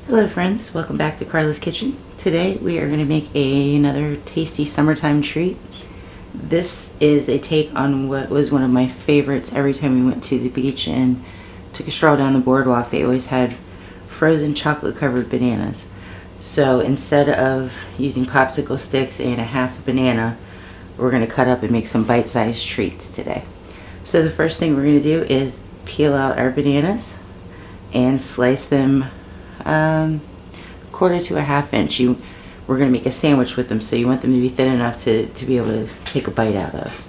Hello friends, welcome back to Carla's Kitchen. Today we are going to make another tasty summertime treat. This is a take on what was one of my favorites every time we went to the beach and took a stroll down the boardwalk. They always had frozen chocolate covered bananas. So instead of using popsicle sticks and a half banana, we're going to cut up and make some bite-sized treats today. So the first thing we're going to do is peel out our bananas and slice them quarter to a half inch. We're going to make a sandwich with them, so you want them to be thin enough to be able to take a bite out of.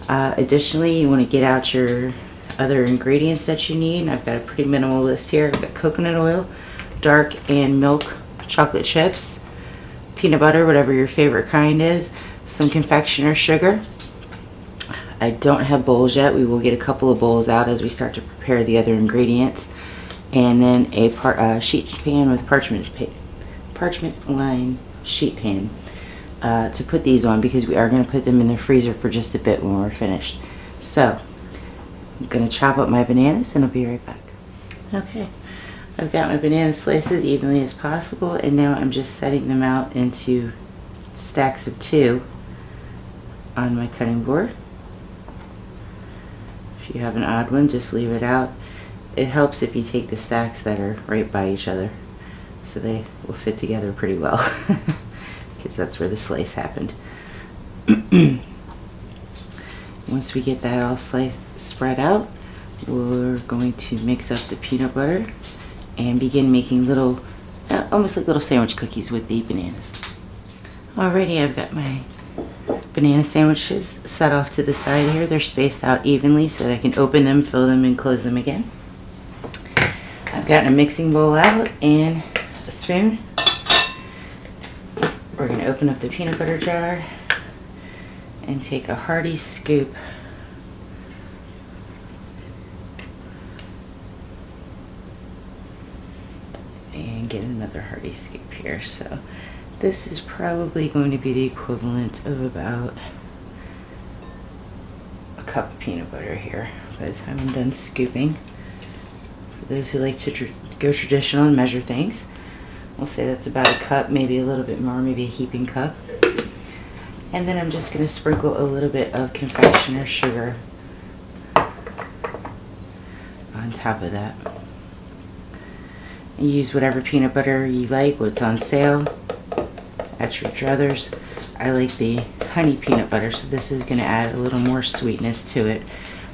Additionally, you want to get out your other ingredients that you need. I've got a pretty minimal list here. I've got coconut oil, dark and milk chocolate chips, peanut butter, whatever your favorite kind is, some confectioner sugar. I don't have bowls yet. We will get a couple of bowls out as we start to prepare the other ingredients. And then a sheet pan with parchment lined sheet pan to put these on, because we are going to put them in the freezer for just a bit when we're finished. So I'm going to chop up my bananas and I'll be right back. Okay, I've got my banana slices evenly as possible, and now I'm just setting them out into stacks of 2 on my cutting board. If you have an odd one, just leave it out. It helps if you take the stacks that are right by each other, so they will fit together pretty well, because that's where the slice happened. Once we get that all spread out, we're going to mix up the peanut butter and begin making little, almost like little sandwich cookies with the bananas. Alrighty, I've got my banana sandwiches set off to the side here. They're spaced out evenly so that I can open them, fill them, and close them again. I've got a mixing bowl out and a spoon. We're going to open up the peanut butter jar and take a hearty scoop and get another hearty scoop here. So this is probably going to be the equivalent of about a cup of peanut butter here by the time I'm done scooping. For those who like to go traditional and measure things, we'll say that's about a cup, maybe a little bit more, maybe a heaping cup. And then I'm just going to sprinkle a little bit of confectioner sugar on top of that. And use whatever peanut butter you like, what's on sale at your druthers. I like the honey peanut butter, so this is going to add a little more sweetness to it,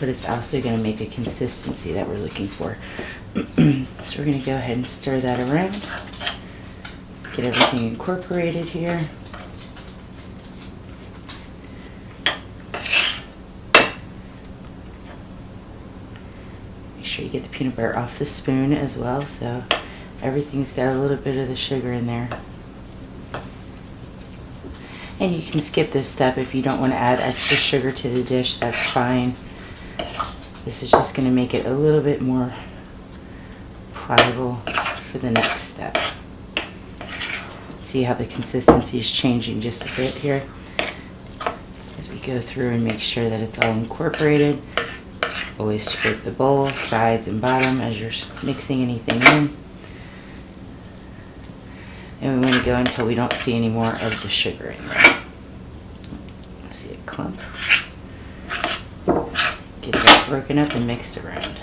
but it's also going to make a consistency that we're looking for. So we're going to go ahead and stir that around, get everything incorporated here. Make sure you get the peanut butter off the spoon as well, so everything's got a little bit of the sugar in there. And you can skip this step if you don't want to add extra sugar to the dish, that's fine. This is just going to make it a little bit more pliable for the next step. See how the consistency is changing just a bit here as we go through and make sure that it's all incorporated. Always scrape the bowl, sides and bottom as you're mixing anything in. And we want to go until we don't see any more of the sugar in there. See a clump. Get that broken up and mixed around.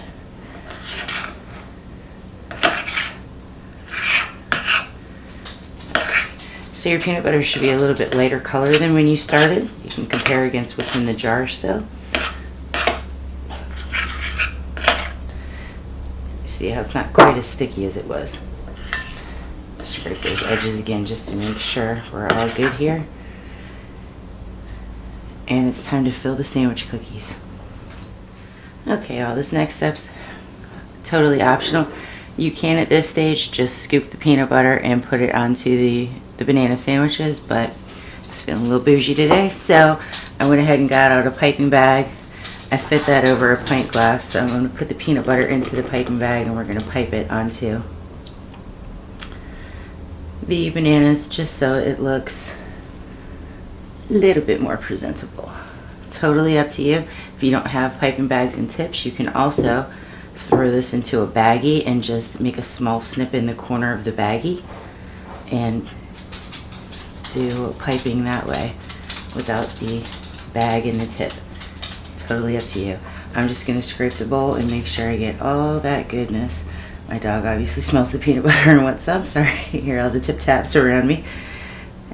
So your peanut butter should be a little bit lighter color than when you started. You can compare against what's in the jar still. See how it's not quite as sticky as it was. Scrape those edges again just to make sure we're all good here. And it's time to fill the sandwich cookies. Okay, all this next step's totally optional. You can at this stage just scoop the peanut butter and put it onto the banana sandwiches, but I was feeling a little bougie today, so I went ahead and got out a piping bag. I fit that over a pint glass, so I'm going to put the peanut butter into the piping bag and we're going to pipe it onto the bananas just so it looks a little bit more presentable. Totally up to you. If you don't have piping bags and tips, you can also throw this into a baggie and just make a small snip in the corner of the baggie and do piping that way without the bag and the tip. Totally up to you. I'm just going to scrape the bowl and make sure I get all that goodness. My dog obviously smells the peanut butter and wants some. Sorry, you hear all the tip taps around me.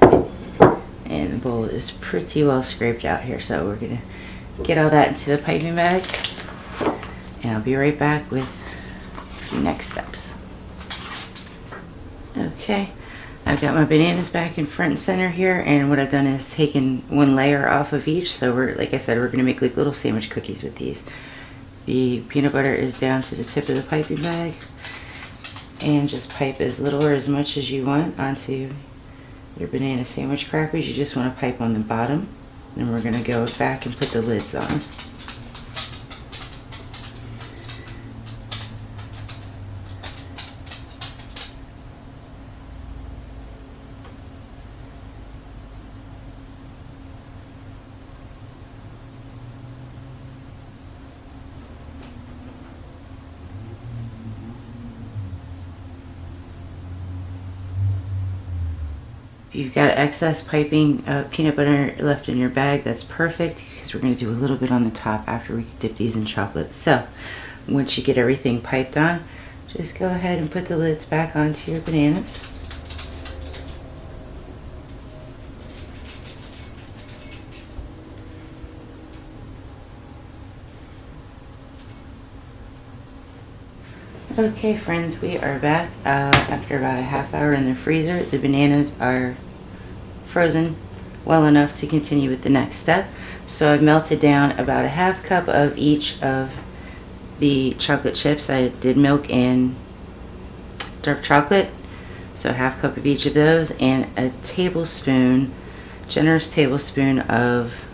And the bowl is pretty well scraped out here, so we're going to get all that into the piping bag. And I'll be right back with the next steps. Okay, I've got my bananas back in front and center here, and what I've done is taken one layer off of each. So we're, like I said, we're going to make like little sandwich cookies with these. The peanut butter is down to the tip of the piping bag, and just pipe as little or as much as you want onto your banana sandwich crackers. You just want to pipe on the bottom, and we're going to go back and put the lids on. If you've got excess piping peanut butter left in your bag, that's perfect, because we're going to do a little bit on the top after we dip these in chocolate. So once you get everything piped on, just go ahead and put the lids back onto your bananas. Okay friends, we are back after about a half hour in the freezer. The bananas are frozen well enough to continue with the next step. So I've melted down about a half cup of each of the chocolate chips. I did milk and dark chocolate, so a half cup of each of those, and a tablespoon, generous tablespoon of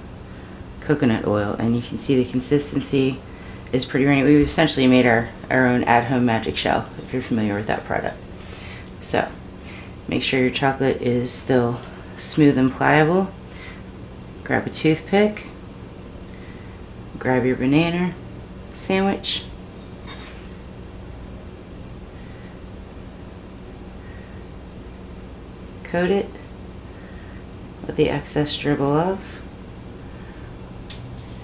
coconut oil. And you can see the consistency is pretty runny. We've essentially made our own at-home magic shell, if you're familiar with that product. So make sure your chocolate is still smooth and pliable. Grab a toothpick, grab your banana sandwich, coat it with the excess dribble of,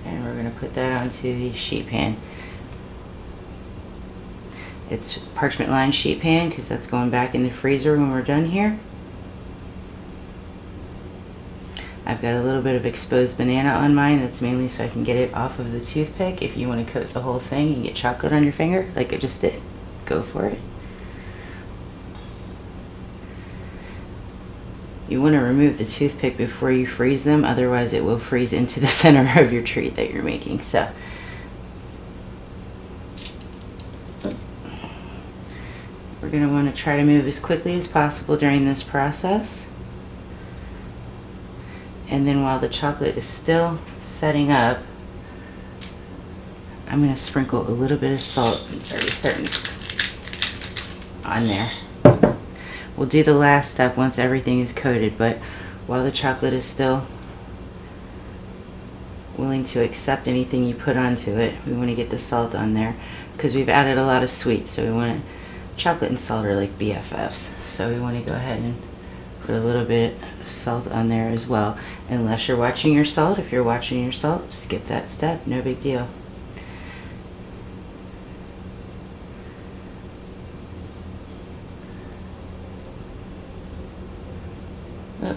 and we're going to put that onto the sheet pan. It's parchment lined sheet pan because that's going back in the freezer when we're done here. I've got a little bit of exposed banana on mine. That's mainly so I can get it off of the toothpick. If you want to coat the whole thing and get chocolate on your finger like I just did, go for it. You want to remove the toothpick before you freeze them, otherwise it will freeze into the center of your treat that you're making. So we're going to want to try to move as quickly as possible during this process. And then while the chocolate is still setting up, I'm going to sprinkle a little bit of salt. It's already starting on there. We'll do the last step once everything is coated, but while the chocolate is still willing to accept anything you put onto it, we want to get the salt on there because we've added a lot of sweets, so we want chocolate and salt are like BFFs. So we want to go ahead and put a little bit of salt on there as well. Unless you're watching your salt, if you're watching your salt, skip that step, no big deal. Oh.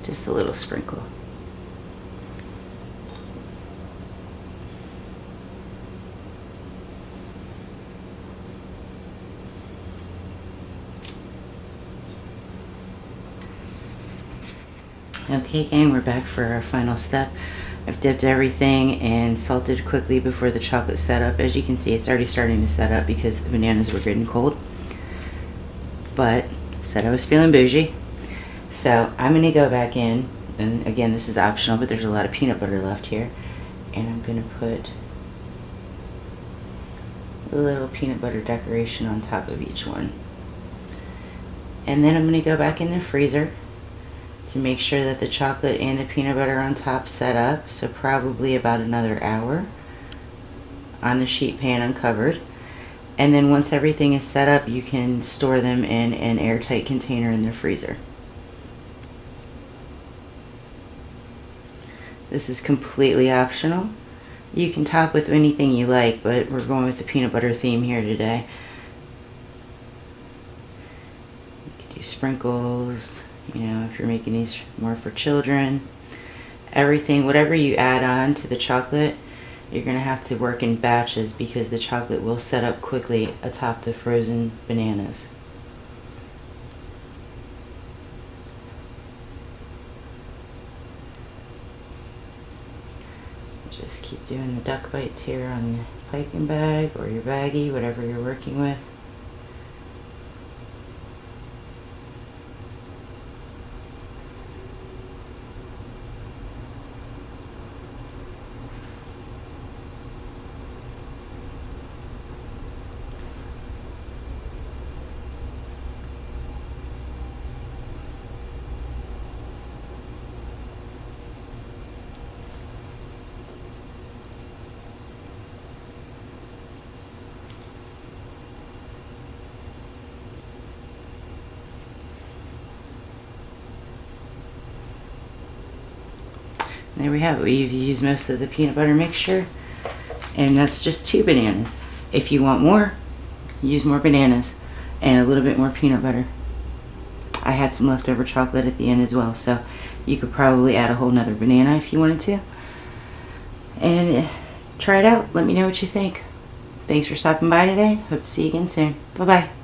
Just a little sprinkle. Okay gang, we're back for our final step. I've dipped everything and salted quickly before the chocolate set up. As you can see, it's already starting to set up because the bananas were getting cold. But said I was feeling bougie. So I'm going to go back in and again, this is optional, but there's a lot of peanut butter left here. And I'm going to put a little peanut butter decoration on top of each one. And then I'm going to go back in the freezer to make sure that the chocolate and the peanut butter on top set up. So probably about another hour on the sheet pan uncovered. And then once everything is set up, you can store them in an airtight container in the freezer. This is completely optional. You can top with anything you like, but we're going with the peanut butter theme here today. You can do sprinkles, you know, if you're making these more for children. Everything, whatever you add on to the chocolate, you're going to have to work in batches because the chocolate will set up quickly atop the frozen bananas. Just keep doing the duck bites here on the piping bag or your baggie, whatever you're working with. There we have it. We've used most of the peanut butter mixture, and that's just 2 bananas. If you want more, use more bananas and a little bit more peanut butter. I had some leftover chocolate at the end as well, so you could probably add a whole nother banana if you wanted to. And try it out. Let me know what you think. Thanks for stopping by today. Hope to see you again soon. Bye-bye.